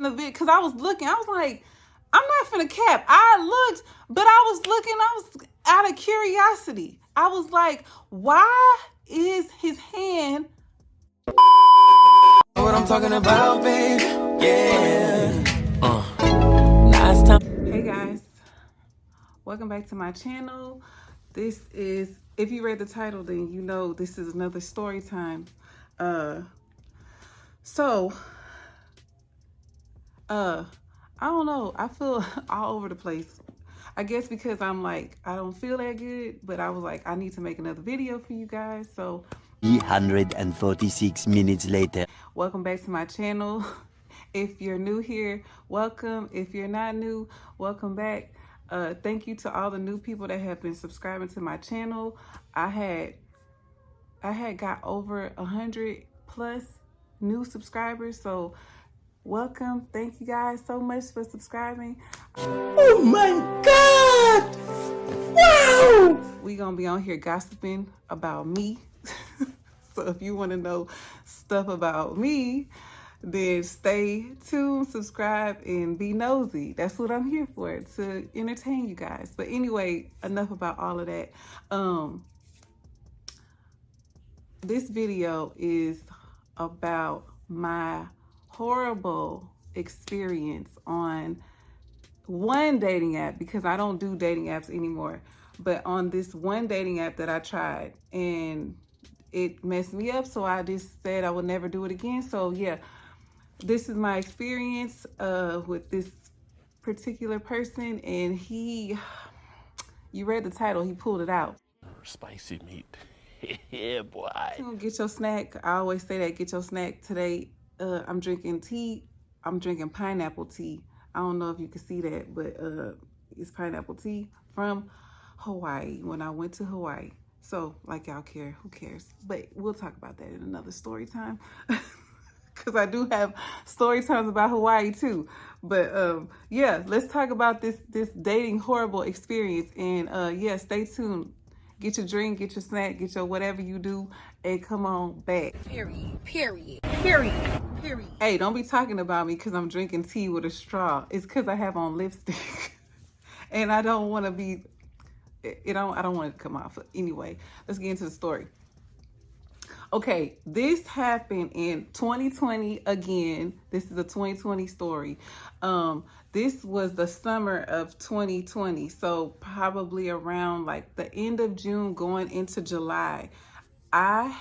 the vid because I was looking. I was like, I'm not finna cap. I looked, but I was looking. I was out of curiosity. I was like, why is his hand? What I'm talking about, babe? Yeah. Hey guys, welcome back to my channel. This is, if you read the title, then you know this is another story time. I don't know. I feel all over the place. I guess because I'm like, I don't feel that good, but I was like, I need to make another video for you guys. So 346 minutes later. Welcome back to my channel. If you're new here, welcome. If you're not new, welcome back. Thank you to all the new people that have been subscribing to my channel. I had got over 100 plus new subscribers, so welcome. Thank you guys so much for subscribing. Oh my God! Wow! We gonna be on here gossiping about me. So if you want to know stuff about me, then stay tuned, subscribe, and be nosy. That's what I'm here for, to entertain you guys. But anyway, enough about all of that. This video is about my horrible experience on one dating app, because I don't do dating apps anymore, but on this one dating app that I tried, and it messed me up. So I just said I would never do it again. So yeah, this is my experience with this particular person, and you read the title, he pulled it out. Spicy meat. Yeah, boy. Get your snack. I always say that, get your snack. Today, I'm drinking tea. I'm drinking pineapple tea. I don't know if you can see that, but it's pineapple tea from Hawaii, when I went to Hawaii. So, like, y'all care, who cares? But we'll talk about that in another story time. Because I do have story times about Hawaii too. But yeah, let's talk about this dating horrible experience. And yeah, stay tuned. Get your drink, get your snack, get your whatever you do, and come on back. Period. Hey, don't be talking about me because I'm drinking tea with a straw. It's because I have on lipstick. And I don't want to be, I don't want it to come off. Anyway, let's get into the story. Okay, this happened in 2020 again. This is a 2020 story. This was the summer of 2020. So probably around like the end of June going into July. I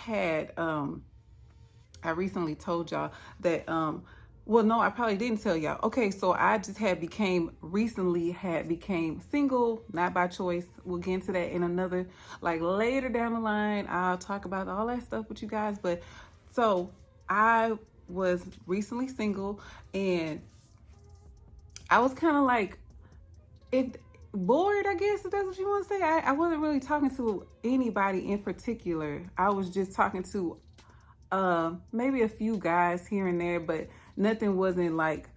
recently told y'all that, well, no, I probably didn't tell y'all. Okay, so I just became single, not by choice. We'll get into that in another, like later down the line. I'll talk about all that stuff with you guys. But so I was recently single, and I was kind of like, bored, I guess, if that's what you want to say. I wasn't really talking to anybody in particular. I was just talking to maybe a few guys here and there, but nothing wasn't like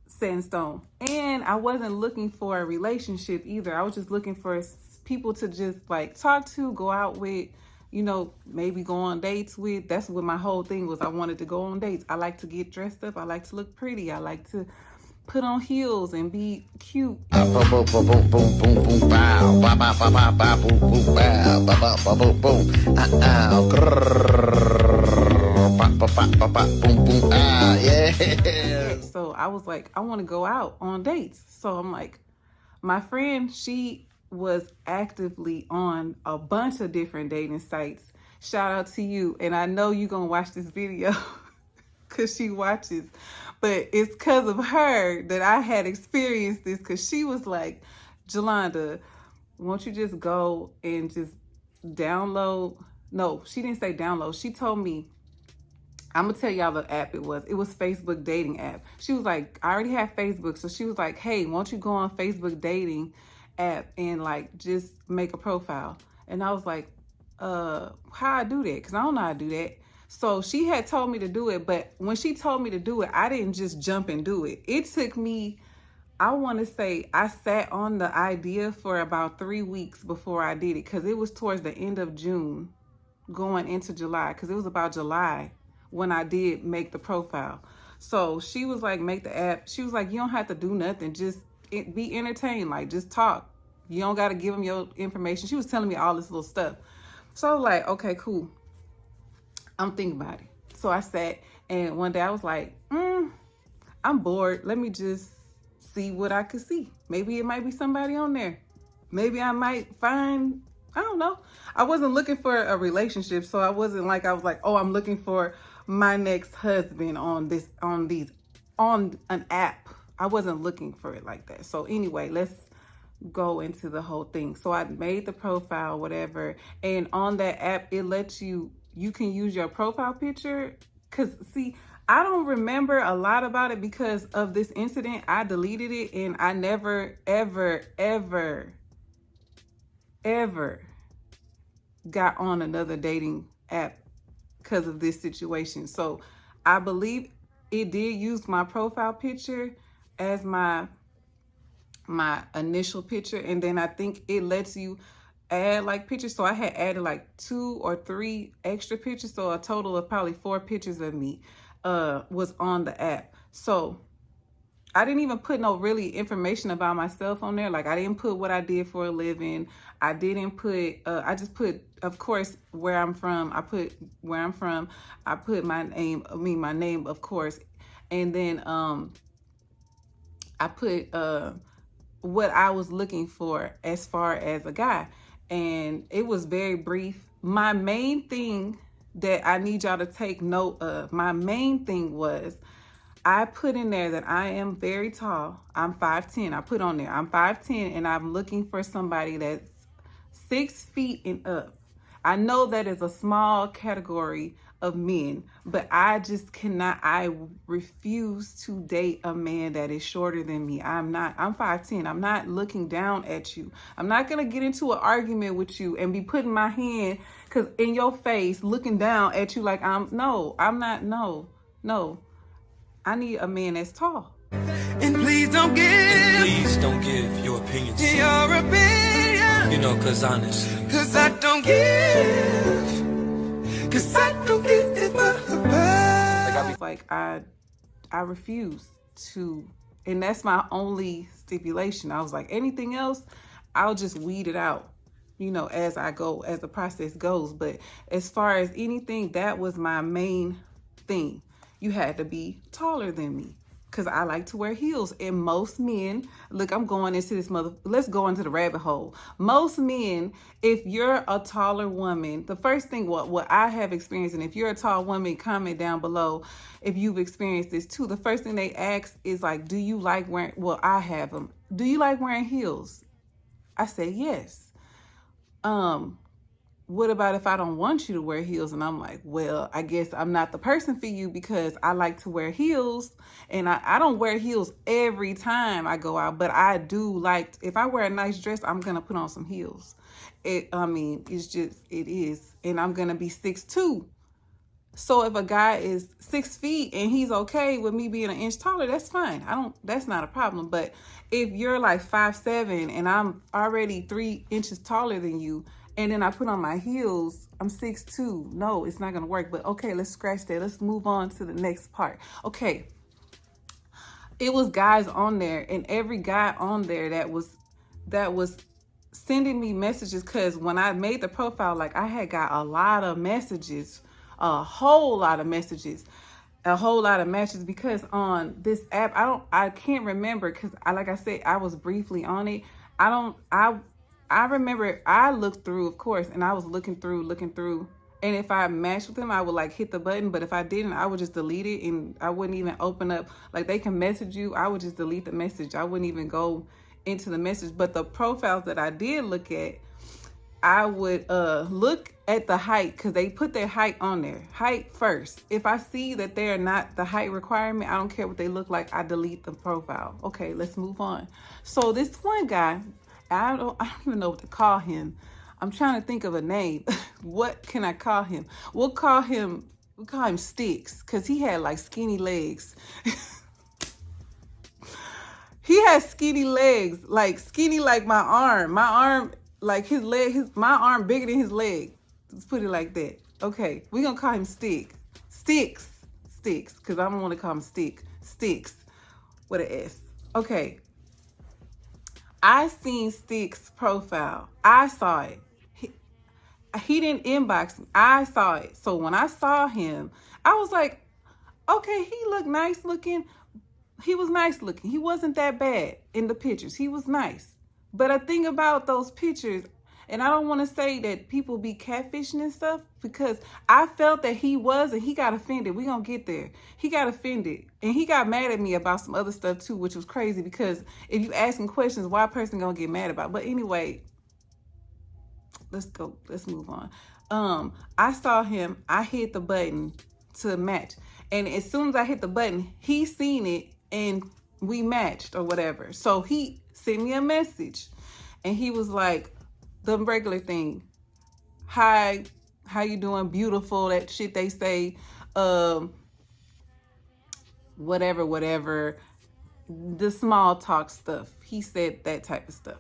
set in stone. And I wasn't looking for a relationship either. I was just looking for people to just like talk to, go out with, you know, maybe go on dates with. That's what my whole thing was. I wanted to go on dates. I like to get dressed up. I like to look pretty. I like to put on heels and be cute. So I was like, I want to go out on dates. So I'm like, my friend, she was actively on a bunch of different dating sites. Shout out to you. And I know you're going to watch this video because she watches. But it's because of her that I had experienced this, because she was like, Jolanda, won't you just go and just download? No, she didn't say download. She told me, I'm going to tell y'all the app it was. It was Facebook dating app. She was like, I already have Facebook. So she was like, hey, won't you go on Facebook dating app and like just make a profile? And I was like, how I do that? Because I don't know how to do that. So she had told me to do it, but when she told me to do it, I didn't just jump and do it. It took me, I want to say, I sat on the idea for about 3 weeks before I did it, because it was towards the end of June going into July, because it was about July when I did make the profile. So she was like, make the app. She was like, you don't have to do nothing. Just be entertained. Like, just talk. You don't got to give them your information. She was telling me all this little stuff. So I was like, okay, cool. I'm thinking about it. So I sat, and one day I was like, I'm bored. Let me just see what I could see. Maybe it might be somebody on there. Maybe I might find, I don't know. I wasn't looking for a relationship, so I wasn't like, I was like, oh, I'm looking for my next husband on an app. I wasn't looking for it like that. So anyway, let's go into the whole thing. So I made the profile, whatever, and on that app, it lets you can use your profile picture. Cause see, I don't remember a lot about it because of this incident. I deleted it, and I never, ever, ever, ever got on another dating app because of this situation. So I believe it did use my profile picture as my initial picture, and then I think it lets you add like pictures. So I had added like 2 or 3 extra pictures, so a total of probably 4 pictures of me was on the app. So I didn't even put no really information about myself on there. Like, I didn't put what I did for a living. I didn't put, I just put, of course, where I'm from. I put where I'm from. I put my name, of course. And then I put what I was looking for as far as a guy. And it was very brief. My main thing that I need y'all to take note of, my main thing was, I put in there that I am very tall. I'm 5'10". I put on there, I'm 5'10", and I'm looking for somebody that's 6 feet and up. I know that is a small category of men, but I just cannot, I refuse to date a man that is shorter than me. I'm 5'10". I'm not looking down at you. I'm not going to get into an argument with you and be putting my hand in your face, looking down at you like no. I need a man that's tall. And please don't give your opinions. Your opinion. You know, cause honestly. Cause I don't give. Cause I don't give I refuse to, and that's my only stipulation. I was like, anything else, I'll just weed it out, as I go, as the process goes. But as far as anything, that was my main thing. You had to be taller than me, because I like to wear heels. And most men, look, I'm going into this let's go into the rabbit hole. Most men, if you're a taller woman, the first thing, what I have experienced, and if you're a tall woman, comment down below if you've experienced this too. The first thing they ask is like, do you like wearing, I have them. Do you like wearing heels? I say yes. What about if I don't want you to wear heels? And I'm like, well, I guess I'm not the person for you, because I like to wear heels, and I don't wear heels every time I go out, but I do like, if I wear a nice dress, I'm going to put on some heels. It's just, it is. And I'm going to be 6'2". So if a guy is 6 feet and he's okay with me being an inch taller, that's fine. That's not a problem. But if you're like 5'7" and I'm already 3 inches taller than you, and then I put on my heels, I'm 6'2". No, it's not going to work. But okay, let's scratch that. Let's move on to the next part. Okay. It was guys on there, and every guy on there that was sending me messages, because when I made the profile, like, I had got a lot of messages, a whole lot of messages, a whole lot of matches, because on this app, I can't remember, because like I said, I was briefly on it. I remember I looked through, of course, and I was looking through, and if I matched with them, I would like hit the button, but if I didn't, I would just delete it, and I wouldn't even open up, like, they can message you, I would just delete the message. I wouldn't even go into the message. But the profiles that I did look at, I would look at the height, because they put their height on there. Height first. If I see that they're not the height requirement, I don't care what they look like, I delete the profile. Okay, let's move on. So this one guy, I don't even know what to call him. I'm trying to think of a name. What can I call him? We'll call him Sticks, because he had like skinny legs. He has skinny legs, like skinny like my arm. My arm, like his leg, my arm bigger than his leg. Let's put it like that. Okay, we're gonna call him Sticks. Sticks, because I don't want to call him Sticks with an S. Okay. I seen Sticks' profile. I saw it. He didn't inbox me. I saw it. So when I saw him, I was like, okay, he looked nice looking. He was nice looking. He wasn't that bad in the pictures. He was nice. But a thing about those pictures, and I don't want to say that people be catfishing and stuff, because I felt that he was, and he got offended. We're going to get there. He got offended. And he got mad at me about some other stuff too, which was crazy, because if you asking questions, why a person going to get mad about? But anyway, let's move on. I saw him. I hit the button to match. And as soon as I hit the button, he seen it and we matched or whatever. So he sent me a message and he was like, the regular thing. Hi, how you doing? Beautiful. That shit they say. Whatever. The small talk stuff. He said that type of stuff.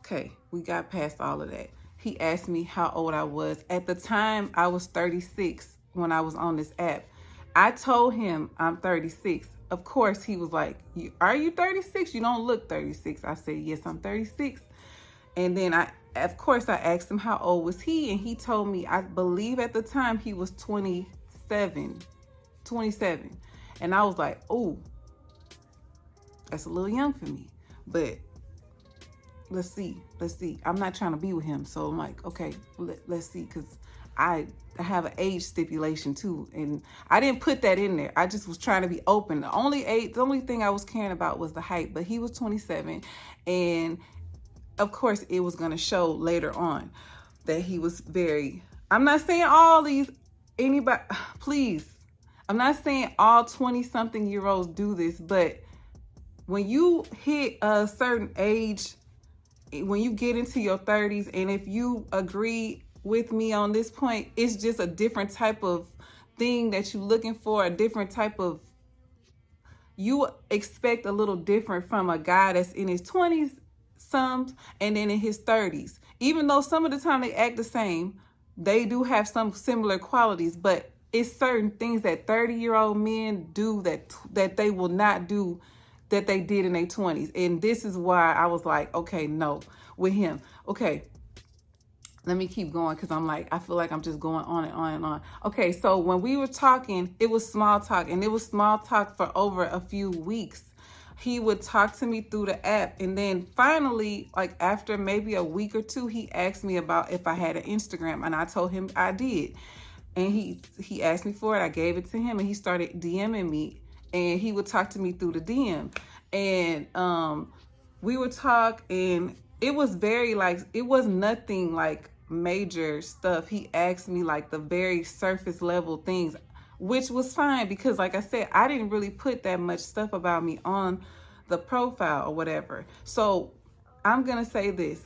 Okay, we got past all of that. He asked me how old I was. At the time, I was 36 when I was on this app. I told him I'm 36. Of course, he was like, are you 36? You don't look 36. I said, yes, I'm 36. And then of course, I asked him how old was he? And he told me, I believe at the time he was 27. And I was like, oh, that's a little young for me. But let's see. I'm not trying to be with him. So I'm like, okay, let's see. Because I have an age stipulation too. And I didn't put that in there. I just was trying to be open. The only thing I was caring about was the height. But he was 27. And of course, it was going to show later on that he was I'm not saying anybody, please. I'm not saying all 20-something-year-olds do this. But when you hit a certain age, when you get into your 30s, and if you agree with me on this point, it's just a different type of thing that you're looking for, a different type of, you expect a little different from a guy that's in his 20s, some, and then in his 30s. Even though some of the time they act the same, they do have some similar qualities, but it's certain things that 30-year-old men do that they will not do that they did in their 20s. And this is why I was like, okay, no, with him. Okay, let me keep going, because I feel like I'm just going on and on and on. Okay, so when we were talking, it was small talk, and it was small talk for over a few weeks. He would talk to me through the app, and then finally, like after maybe a week or two, he asked me about if I had an Instagram, and I told him I did. And he asked me for it. I gave it to him, and he started DMing me. And he would talk to me through the DM. And we would talk, and it was it was nothing like major stuff. He asked me like the very surface level things, which was fine, because like I said, I didn't really put that much stuff about me on the profile or whatever. So I'm going to say this.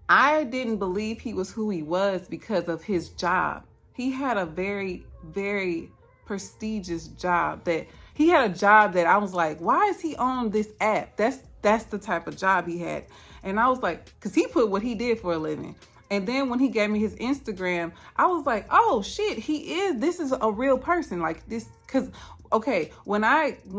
I didn't believe he was who he was because of his job. He had a very, very prestigious job. That he had a job that I was like, why is he on this app? That's the type of job he had. And I was like, because he put what he did for a living. And then when he gave me his Instagram, I was like, oh shit, this is a real person like this. Because okay, when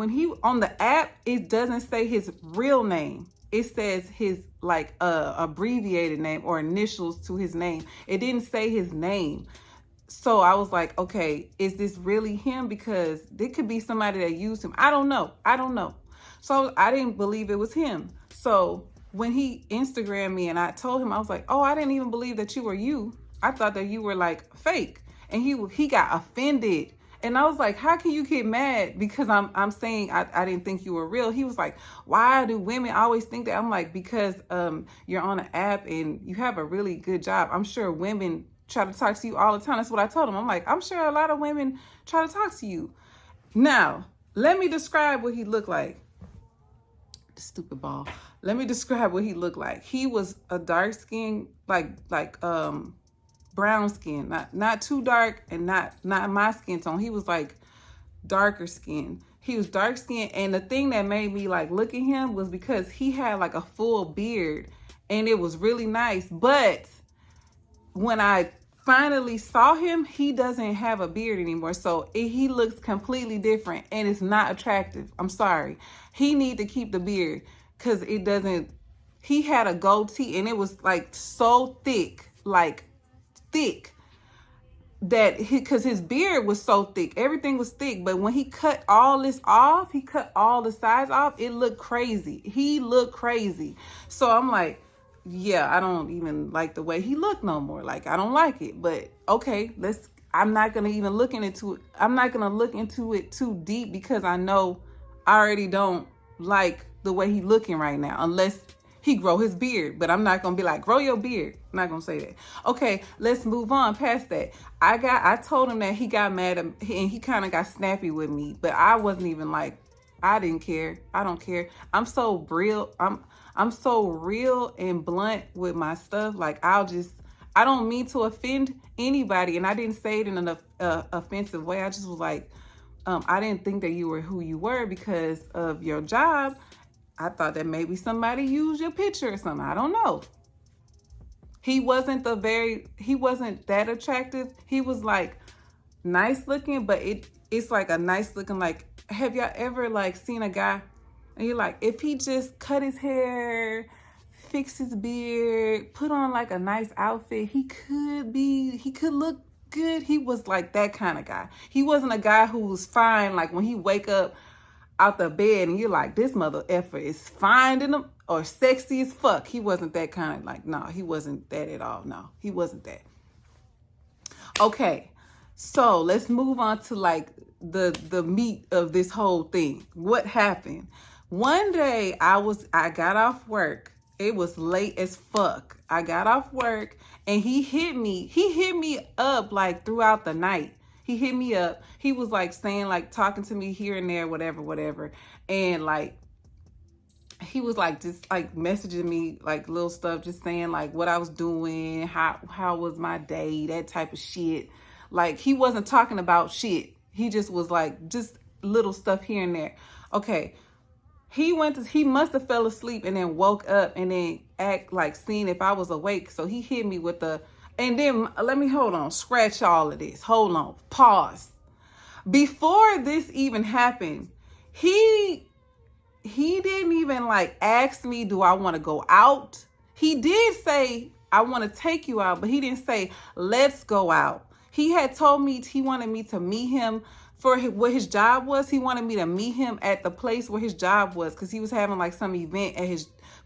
he on the app, it doesn't say his real name. It says his like abbreviated name or initials to his name. It didn't say his name. So I was like, okay, is this really him? Because there could be somebody that used him. I don't know. So I didn't believe it was him. So when he Instagrammed me and I told him, I was like, oh, I didn't even believe that you were you. I thought that you were like fake. And he got offended. And I was like, how can you get mad because I'm saying I didn't think you were real? He was like, why do women always think that? I'm like, because you're on an app and you have a really good job. I'm sure women try to talk to you all the time. That's what I told him. I'm like, I'm sure a lot of women try to talk to you. Now, let me describe what he looked like. Stupid ball. Let me describe what he looked like. He was a dark skin, like brown skin, not too dark and not my skin tone. He was like darker skin. He was dark skin, and the thing that made me like look at him was because he had like a full beard, and it was really nice. But when I finally saw him, he doesn't have a beard anymore. So he looks completely different and it's not attractive. I'm sorry. He need to keep the beard because it doesn't, he had a goatee and it was like so thick, like thick, that because his beard was so thick, everything was thick, but when he cut all this off, he cut all the sides off, it looked crazy. He looked crazy. So I'm like, yeah, I don't even like the way he looked no more. Like, I don't like it. But okay, I'm not gonna even look into it. I'm not gonna look into it too deep because I know I already don't like the way he looking right now, unless he grow his beard. But I'm not gonna be like, grow your beard. I'm not gonna say that. Okay, let's move on past that. I told him that he got mad at me and he kind of got snappy with me, but I wasn't even like, I didn't care. I don't care. I'm so real. I'm so real and blunt with my stuff. Like, I don't mean to offend anybody, and I didn't say it in an offensive way. I just was like, I didn't think that you were who you were because of your job. I thought that maybe somebody used your picture or something. I don't know. He wasn't that attractive. He was like nice looking, but it's like a nice looking, like, have y'all ever like seen a guy and you're like, if he just cut his hair, fix his beard, put on like a nice outfit, he could look good. He was like that kind of guy. He wasn't a guy who was fine, like when he wake up out the bed and you're like, this mother effer is fine in him or sexy as fuck. He wasn't that kind of, like, no, he wasn't that at all. No, he wasn't that. Okay, so let's move on to like the meat of this whole thing. What happened? One day I got off work. It was late as fuck. I got off work and he hit me up like throughout the night. He hit me up. He was like saying, like, talking to me here and there, whatever. And like, he was like just like messaging me like little stuff, just saying like what I was doing, how was my day, that type of shit. Like, he wasn't talking about shit. He just was like just little stuff here and there. Okay. He must have fell asleep and then woke up and then act like seeing if I was awake. So he hit me with and then hold on, scratch all of this. Hold on, pause. Before this even happened, he didn't even like ask me, do I want to go out? He did say, I want to take you out, but he didn't say, let's go out. He had told me he wanted me to meet him for what his job was. He wanted me to meet him at the place where his job was because he was having like some event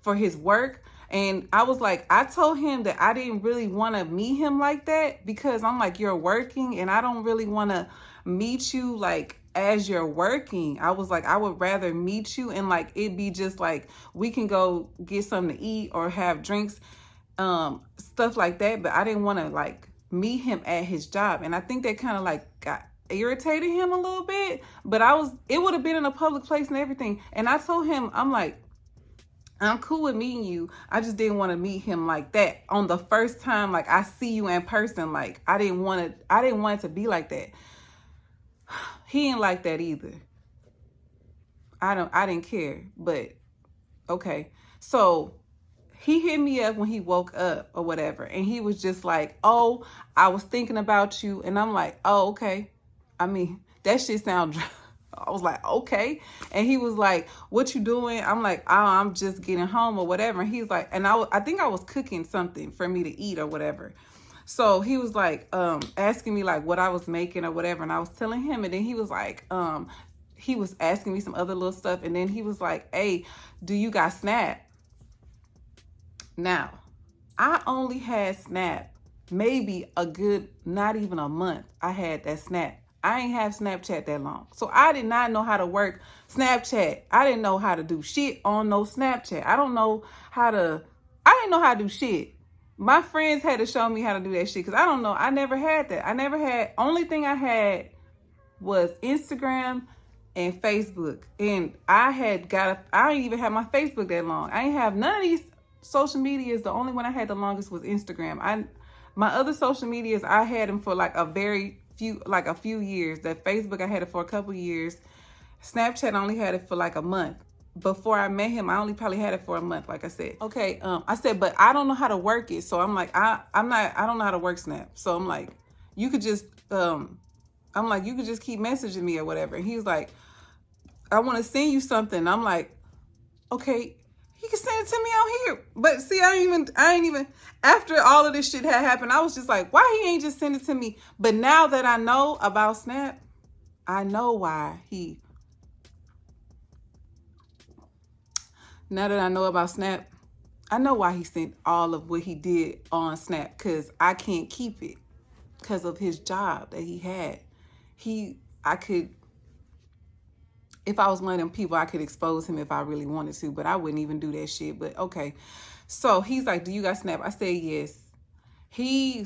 for his work. And I was like, I told him that I didn't really want to meet him like that because I'm like, you're working and I don't really want to meet you like as you're working. I was like, I would rather meet you and like it be just like we can go get something to eat or have drinks, stuff like that. But I didn't want to like meet him at his job. And I think that kind of like irritated him a little bit, but it would have been in a public place and everything. And I told him, I'm like, I'm cool with meeting you. I just didn't want to meet him like that on the first time. Like, I see you in person. Like, I didn't want it to be like that. He didn't like that either. I didn't care, but okay. So he hit me up when he woke up or whatever. And he was just like, oh, I was thinking about you. And I'm like, oh, okay. I mean, that shit sound, I was like, okay. And he was like, what you doing? I'm like, oh, I'm just getting home or whatever. And he's like, and I think I was cooking something for me to eat or whatever. So he was like, asking me like what I was making or whatever. And I was telling him, and then he was like, he was asking me some other little stuff. And then he was like, hey, do you got Snap? Now, I only had Snap maybe a good, not even a month. I had that Snap. I ain't have Snapchat that long. So I did not know how to work Snapchat. I didn't know how to do shit on no Snapchat. I didn't know how to do shit. My friends had to show me how to do that shit because I don't know. I never had that. Only thing I had was Instagram and Facebook. And I didn't even have my Facebook that long. I didn't have none of these social medias. The only one I had the longest was Instagram. My other social medias, I had them for like a few years. That Facebook, I had it for a couple years. Snapchat, I only had it for like a month. before I met him, I only probably had it for a month, like I said. Okay, I said, but I don't know how to work it. So I'm like, I don't know how to work Snap. So I'm like, you could just, you could just keep messaging me or whatever. And he's like, I want to send you something. I'm like, okay, he can send it to me out here. But see, I ain't even, after all of this shit had happened, I was just like, why he ain't just send it to me? But now that I know about Snap, I know why now that I know about Snap, I know why he sent all of what he did on Snap, because I can't keep it because of his job that he had. I could, if I was one of them people, I could expose him if I really wanted to, but I wouldn't even do that shit. But okay. So he's like, do you got Snap? I said, yes. He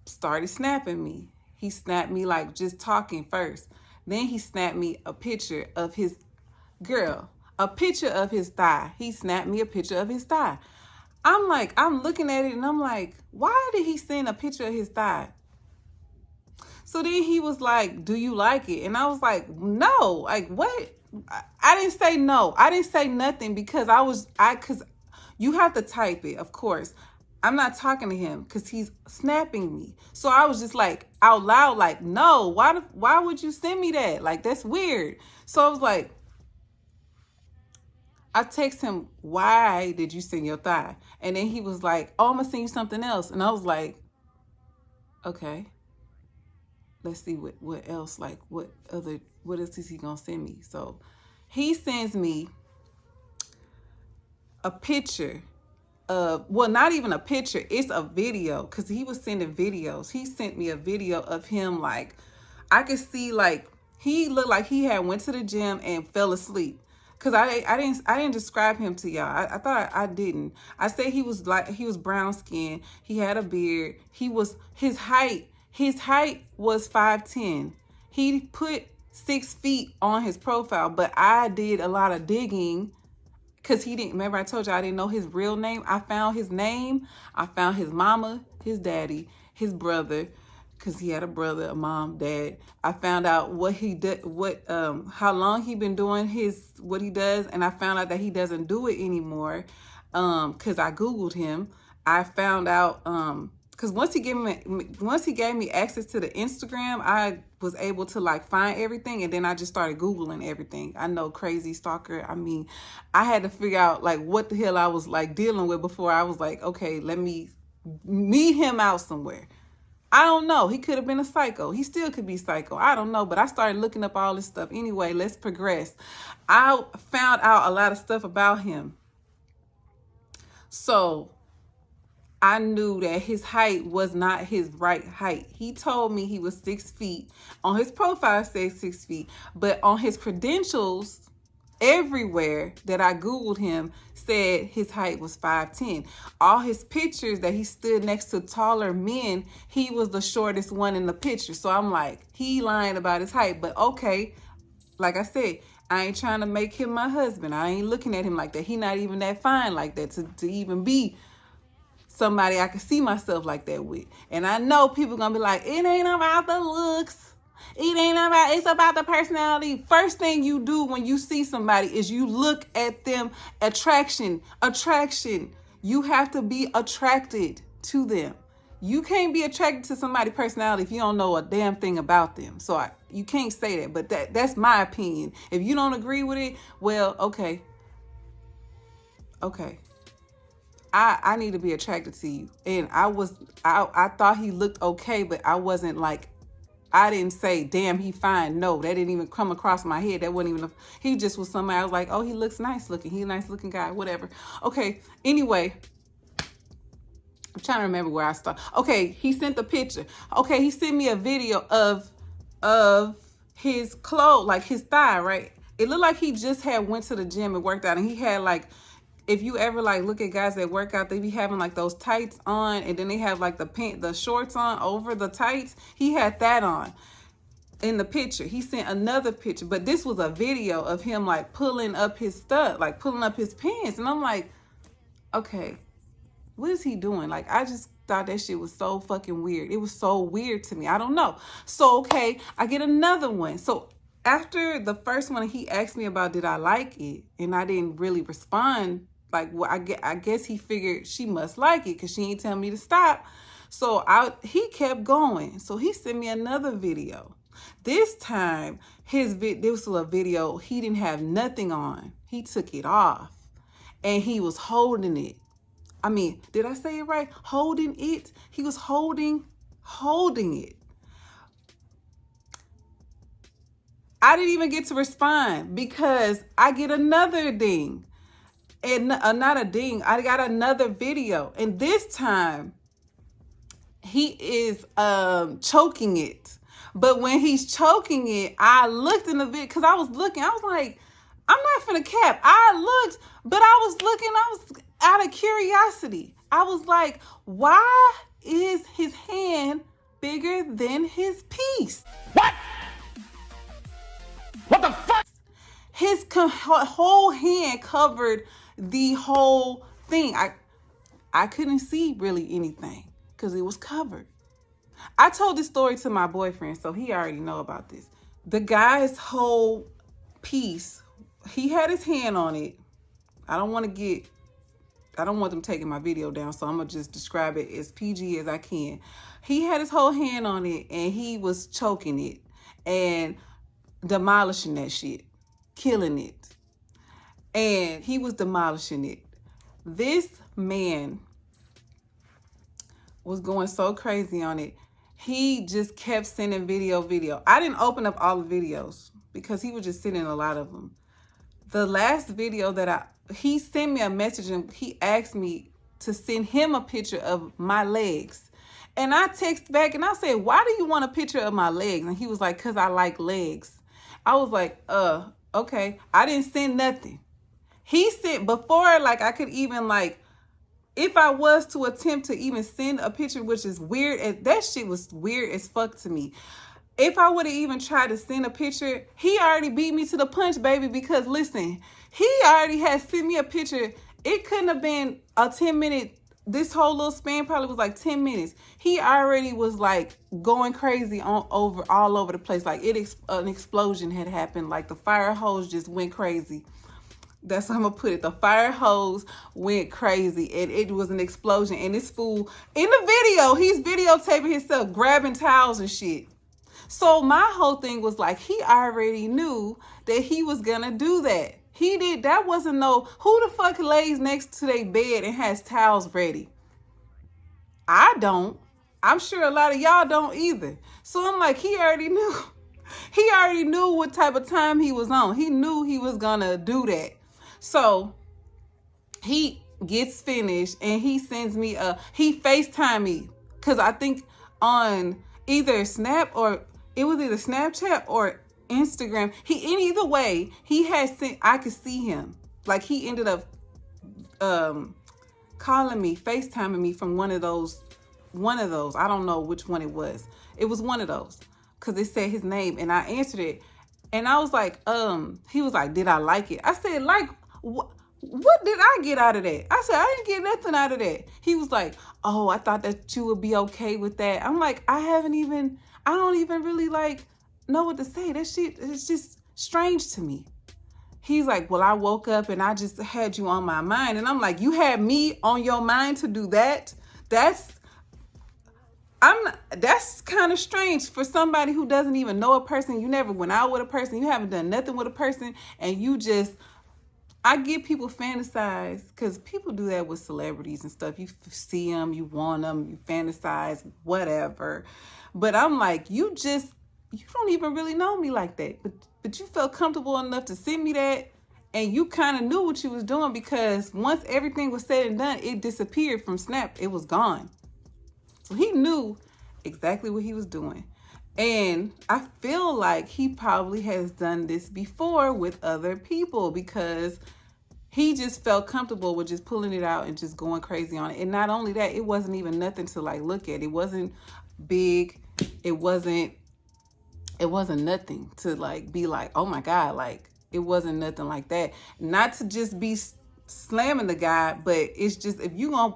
started snapping me. He snapped me like just talking first. Then he snapped me a picture of his girl, a picture of his thigh. He snapped me a picture of his thigh. I'm like, I'm looking at it and I'm like, why did he send a picture of his thigh? So then he was like, do you like it? And I was like, no, like what? I didn't say no. I didn't say nothing because because you have to type it, of course. I'm not talking to him because he's snapping me. So I was just like out loud, like, no, why would you send me that? Like, that's weird. So I was like, I text him, why did you send your thigh? And then he was like, oh, I'm gonna send you something else. And I was like, okay, let's see what else, like what else is he gonna send me? So he sends me a picture of, well, not even a picture, it's a video, because he was sending videos. He sent me a video of him, like, I could see, like, he looked like he had went to the gym and fell asleep. Cause I didn't describe him to y'all. I thought I didn't. I said he was brown skinned. He had a beard. His height was 5'10". He put 6 feet on his profile, but I did a lot of digging because he didn't, remember I told you I didn't know his real name. I found his name. I found his mama, his daddy, his brother, because he had a brother, a mom, dad. I found out what he did, how long he been doing what he does, and I found out that he doesn't do it anymore. Because I Googled him. I found out because once he gave me access to the Instagram, I was able to like find everything, and then I just started Googling everything. I know, crazy stalker. I mean, I had to figure out like what the hell I was like dealing with before I was like, okay, let me meet him out somewhere. I don't know. He could have been a psycho. He still could be psycho. I don't know. But I started looking up all this stuff. Anyway, let's progress. I found out a lot of stuff about him. So I knew that his height was not his right height. He told me he was 6 feet. On his profile, it says 6 feet. But on his credentials, everywhere that I Googled him said his height was 5'10". All his pictures that he stood next to taller men, he was the shortest one in the picture. So I'm like, he lying about his height. But okay, like I said, I ain't trying to make him my husband. I ain't looking at him like that. He not even that fine like that to even be somebody I can see myself like that with. And I know people gonna be like, it ain't about the looks. It's about the personality. First thing you do when you see somebody is you look at them. Attraction. You have to be attracted to them. You can't be attracted to somebody's personality if you don't know a damn thing about them. So you can't say that, but that's my opinion. If you don't agree with it, well, okay. I need to be attracted to you. And I thought he looked okay, but I wasn't like, I didn't say, damn, he fine. No, that didn't even come across my head. That wasn't even, he just was somebody I was like, oh, he looks nice looking. He's a nice looking guy, whatever. Okay, anyway, I'm trying to remember where I started. Okay, he sent the picture. Okay, he sent me a video of his clothes, like his thigh, right? It looked like he just had went to the gym and worked out, and he had like, if you ever like look at guys that work out, they be having like those tights on, and then they have like the shorts on over the tights. He had that on in the picture. He sent another picture, but this was a video of him like pulling up his stuff, like pulling up his pants. And I'm like, okay, what is he doing? Like, I just thought that shit was so fucking weird. It was so weird to me. I don't know. So, okay, I get another one. So after the first one, he asked me about did I like it, and I didn't really respond. Like, well, I guess he figured she must like it because she ain't tell me to stop. So he kept going. So he sent me another video. This time, this was a video he didn't have nothing on. He took it off, and he was holding it. I mean, did I say it right? Holding it. He was holding it. I didn't even get to respond because I get another ding. And not a ding. I got another video. And this time, he is choking it. But when he's choking it, I looked in the video because I was looking. I was like, I'm not finna cap. I looked, but I was out of curiosity. I was like, why is his hand bigger than his piece? What? What the fuck? His whole hand covered the whole thing. I couldn't see really anything because it was covered. I told this story to my boyfriend, so he already know about this. The guy's whole piece, he had his hand on it. I don't want them taking my video down, so I'm going to just describe it as PG as I can. He had his whole hand on it, and he was choking it and demolishing that shit, killing it. And he was demolishing it. This man was going so crazy on it. He just kept sending video. I didn't open up all the videos because he was just sending a lot of them. The last video that he sent me a message and he asked me to send him a picture of my legs. And I text back and I said, why do you want a picture of my legs? And he was like, because I like legs. I was like, okay. I didn't send nothing. He sent before, like, I could even, like, if I was to attempt to even send a picture, which is weird, that shit was weird as fuck to me. If I would have even tried to send a picture, he already beat me to the punch, baby, because listen, he already had sent me a picture. It couldn't have been a 10-minute, this whole little span probably was like 10 minutes. He already was like going crazy all over the place. Like an explosion had happened. Like the fire hose just went crazy. That's how I'm gonna put it. The fire hose went crazy and it was an explosion. And this fool, in the video, he's videotaping himself, grabbing towels and shit. So my whole thing was like, he already knew that he was gonna do that. That wasn't who the fuck lays next to their bed and has towels ready? I don't. I'm sure a lot of y'all don't either. So I'm like, he already knew. He already knew what type of time he was on. He knew he was gonna do that. So he gets finished and he sends me he FaceTime me. Cause I think on either Snap or it was either Snapchat or Instagram. Either way, he had sent, I could see him. Like he ended up calling me, FaceTiming me from one of those. I don't know which one it was. It was one of those. Cause it said his name and I answered it. And I was like, he was like, did I like it? I said, like, what did I get out of that? I said, I didn't get nothing out of that. He was like, oh, I thought that you would be okay with that. I'm like, I don't even really like know what to say. That shit is just strange to me. He's like, well, I woke up and I just had you on my mind. And I'm like, you had me on your mind to do that? That's kind of strange for somebody who doesn't even know a person. You never went out with a person. You haven't done nothing with a person. And you just, I get people fantasize because people do that with celebrities and stuff. You see them, you want them, you fantasize, whatever. But I'm like, you don't even really know me like that. But you felt comfortable enough to send me that. And you kind of knew what you was doing because once everything was said and done, it disappeared from Snap. It was gone. So he knew exactly what he was doing. And I feel like he probably has done this before with other people because he just felt comfortable with just pulling it out and just going crazy on it. And not only that, it wasn't even nothing to like look at. It wasn't big. It wasn't nothing to like be like, oh my God, like it wasn't nothing like that. Not to just be slamming the guy, but it's just if you gonna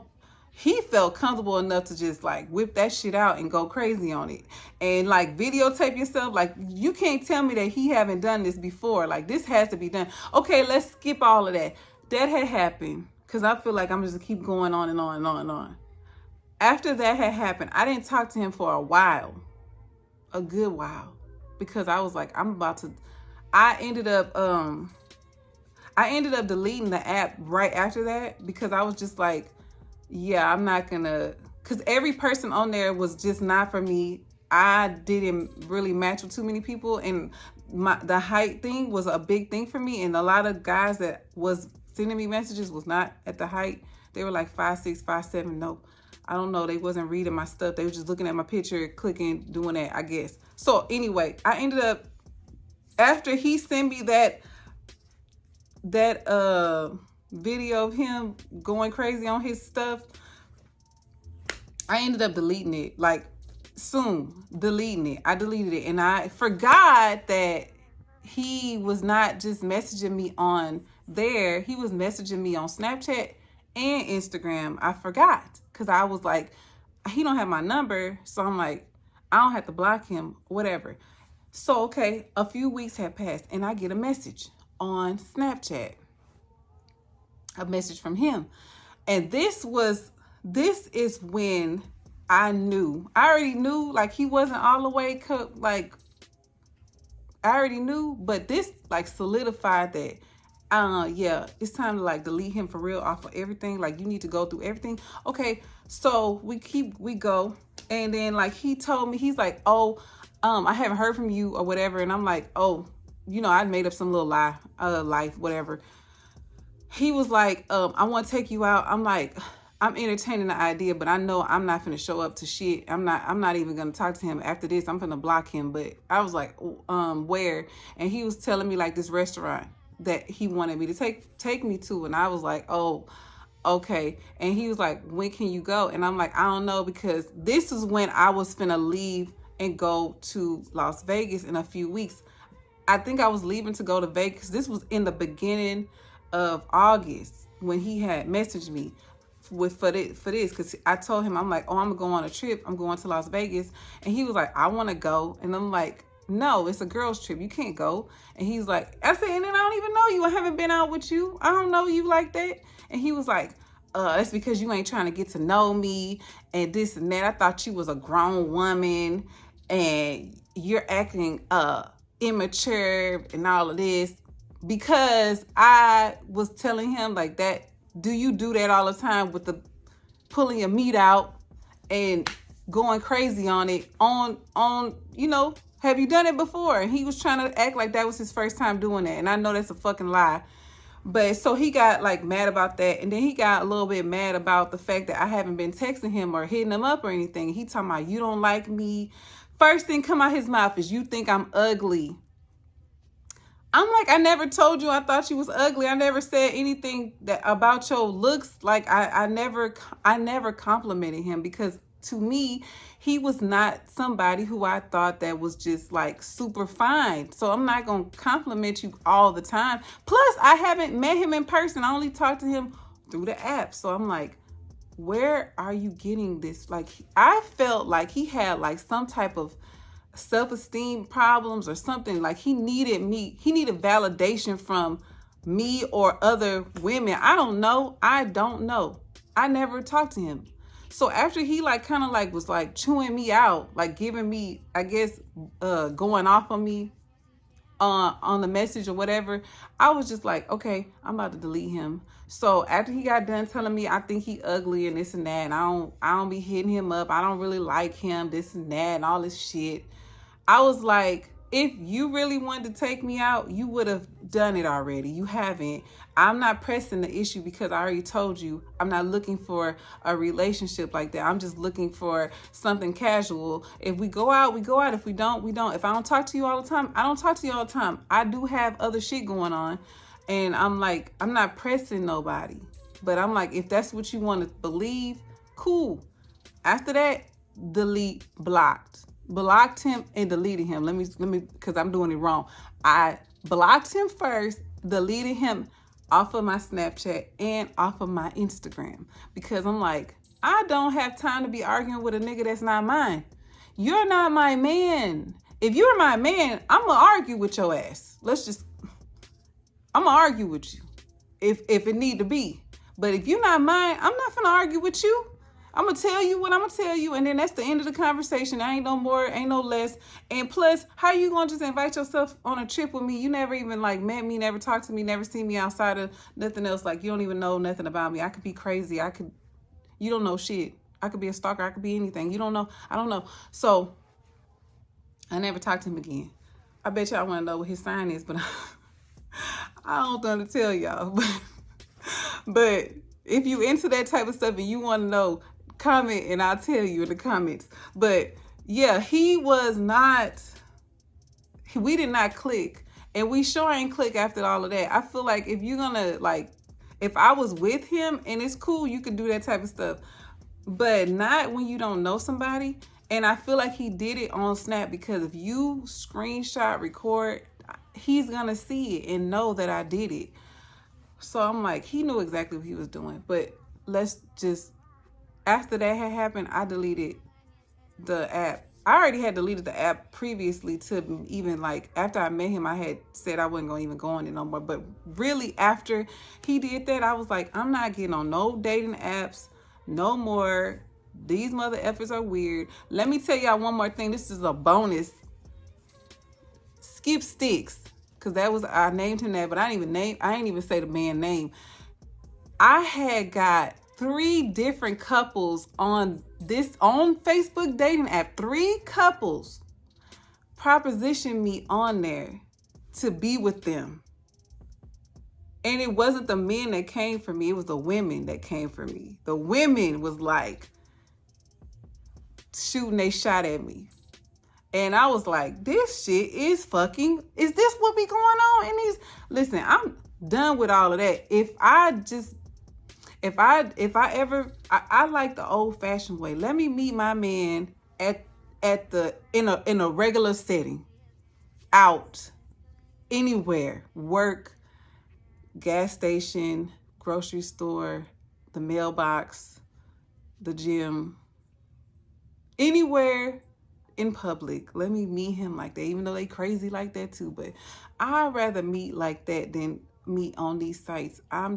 he felt comfortable enough to just like whip that shit out and go crazy on it and like videotape yourself. Like, you can't tell me that he haven't done this before. Like, this has to be done. Okay, let's skip all of that. That had happened, because I feel like I'm just keep going on and on and on and on. After that had happened, I didn't talk to him for a while, a good while, because I was like, I ended up deleting the app right after that, because I was just like, yeah, I'm not gonna, because every person on there was just not for me. I didn't really match with too many people, and the height thing was a big thing for me, and a lot of guys that was sending me messages was not at the height. They were like 5'6", 5'7". No, I don't know. They wasn't reading my stuff. They were just looking at my picture, clicking, doing that, I guess. So anyway, I ended up, after he sent me that video of him going crazy on his stuff, I ended up deleting it, like soon deleting it. I deleted it, and I forgot that he was not just messaging me on there. He was messaging me on Snapchat and Instagram. I forgot, because I was like, he don't have my number, so I'm like, I don't have to block him, whatever. So okay, a few weeks had passed, and I get a message on Snapchat, a message from him. And this is when I already knew, like, he wasn't all the way like, I already knew, but this like solidified that, yeah, it's time to like delete him for real off of everything. Like, you need to go through everything. Okay, so we go, and then like he told me, he's like, oh, I haven't heard from you or whatever, and I'm like, oh, you know, I made up some little life, whatever. He was like, I want to take you out. I'm like, I'm entertaining the idea, but I know I'm not finna show up to shit. I'm not even gonna talk to him after this. I'm finna block him. But I was like, where? And he was telling me like this restaurant that he wanted me to take me to, and I was like, oh, okay. And he was like, when can you go? And I'm like, I don't know, because this is when I was finna leave and go to Las Vegas in a few weeks. I think I was leaving to go to Vegas. This was in the beginning of August when he had messaged me for this, because I told him, I'm like, oh, I'm gonna go on a trip. I'm going to Las Vegas. And he was like, I want to go. And I'm like, no, it's a girls trip. You can't go. And he's like, I said, and then I don't even know you. I haven't been out with you. I don't know you like that. And he was like, that's because you ain't trying to get to know me and this and that. I thought you was a grown woman and you're acting immature and all of this, because I was telling him like that. Do you do that all the time with the pulling your meat out and going crazy on it on, you know, have you done it before? And he was trying to act like that was his first time doing that. And I know that's a fucking lie. But so he got like mad about that. And then he got a little bit mad about the fact that I haven't been texting him or hitting him up or anything. He talking about, you don't like me. First thing come out his mouth is, you think I'm ugly. I'm like, I never told you I thought you was ugly. I never said anything that about your looks. Like, I never complimented him, because to me, he was not somebody who I thought that was just like super fine. So I'm not going to compliment you all the time. Plus, I haven't met him in person. I only talked to him through the app. So I'm like, where are you getting this? Like, I felt like he had like some type of self-esteem problems or something. Like, he needed validation from me or other women. I don't know. I never talked to him. So after he like kind of like was like chewing me out, like giving me, I guess, going off on me on the message or whatever, I was just like, okay, I'm about to delete him. So after he got done telling me I think he ugly and this and that, and I don't be hitting him up, I don't really like him, this and that and all this shit, I was like, if you really wanted to take me out, you would have done it already. You haven't. I'm not pressing the issue, because I already told you I'm not looking for a relationship like that. I'm just looking for something casual. If we go out, we go out. If we don't, we don't. If I don't talk to you all the time, I don't talk to you all the time. I do have other shit going on. And I'm like, I'm not pressing nobody. But I'm like, if that's what you want to believe, cool. After that, delete, blocked him and deleted him. Let me, because I'm doing it wrong. I blocked him first, deleted him off of my Snapchat and off of my Instagram, because I'm like, I don't have time to be arguing with a nigga that's not mine. You're not my man. If you're my man, I'm gonna argue with your ass. I'm gonna argue with you if it need to be. But if you're not mine, I'm not gonna argue with you. I'm gonna tell you what I'm gonna tell you, and then that's the end of the conversation. I ain't no more, ain't no less. And plus, how you gonna just invite yourself on a trip with me? You never even like met me, never talked to me, never seen me outside of nothing else. Like, you don't even know nothing about me. I could be crazy. You don't know shit. I could be a stalker. I could be anything. You don't know. I don't know. So I never talked to him again. I bet y'all want to know what his sign is, but I don't want to tell y'all. But if you into that type of stuff and you want to know, comment and I'll tell you in the comments. But yeah, we did not click. And we sure ain't click after all of that. I feel like if you're gonna, like, if I was with him and it's cool, you can do that type of stuff. But not when you don't know somebody. And I feel like he did it on Snap, because if you screenshot, record, he's gonna see it and know that I did it. So I'm like, he knew exactly what he was doing. But after that had happened, I deleted the app. I already had deleted the app previously to even, like, after I met him, I had said I wasn't going to even go on it no more. But really, after he did that, I was like, I'm not getting on no dating apps no more. These mother effers are weird. Let me tell y'all one more thing. This is a bonus. Skip Sticks. Because I named him that, but I ain't even say the man's name. I had got 3 different couples on Facebook dating app. 3 couples propositioned me on there to be with them. And it wasn't the men that came for me, it was the women that came for me. The women was like shooting they shot at me. And I was like, this shit is this what be going on in these? Listen, I'm done with all of that. I like the old fashioned way. Let me meet my man in a regular setting, out, anywhere, work, gas station, grocery store, the mailbox, the gym, anywhere in public. Let me meet him like that, even though they crazy like that too. But I'd rather meet like that than meet on these sites. I'm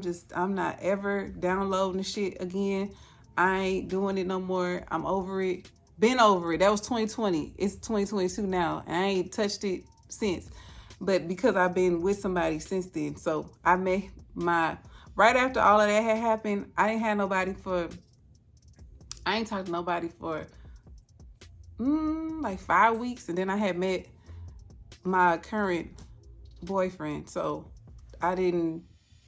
not ever downloading the shit again. I ain't doing it no more. I'm over it. Been over it. That was 2020. It's 2022 now, and I ain't touched it since. But because I've been with somebody since then. So I met right after all of that had happened, I ain't talked to nobody for like 5 weeks, and then I had met my current boyfriend, so I didn't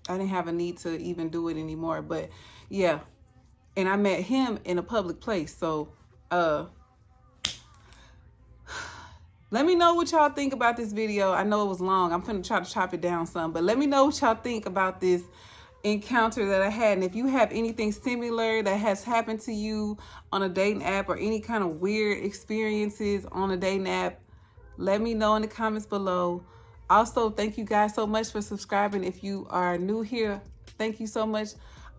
have a need to even do it anymore. But yeah, and I met him in a public place. So let me know what y'all think about this video. I know it was long. I'm gonna try to chop it down some, but let me know what y'all think about this encounter that I had. And if you have anything similar that has happened to you on a dating app, or any kind of weird experiences on a dating app, let me know in the comments below. Also, thank you guys so much for subscribing. If you are new here, thank you so much.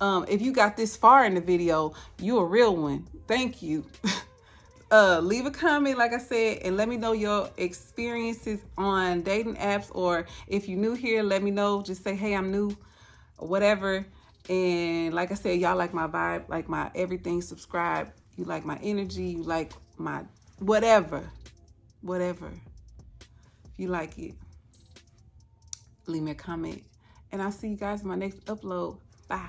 If you got this far in the video, you a real one. Thank you. Leave a comment, like I said, and let me know your experiences on dating apps. Or if you're new here, let me know. Just say, hey, I'm new, or whatever. And like I said, y'all like my vibe, like my everything. Subscribe. You like my energy. You like my whatever. If you like it, leave me a comment. And I'll see you guys in my next upload. Bye.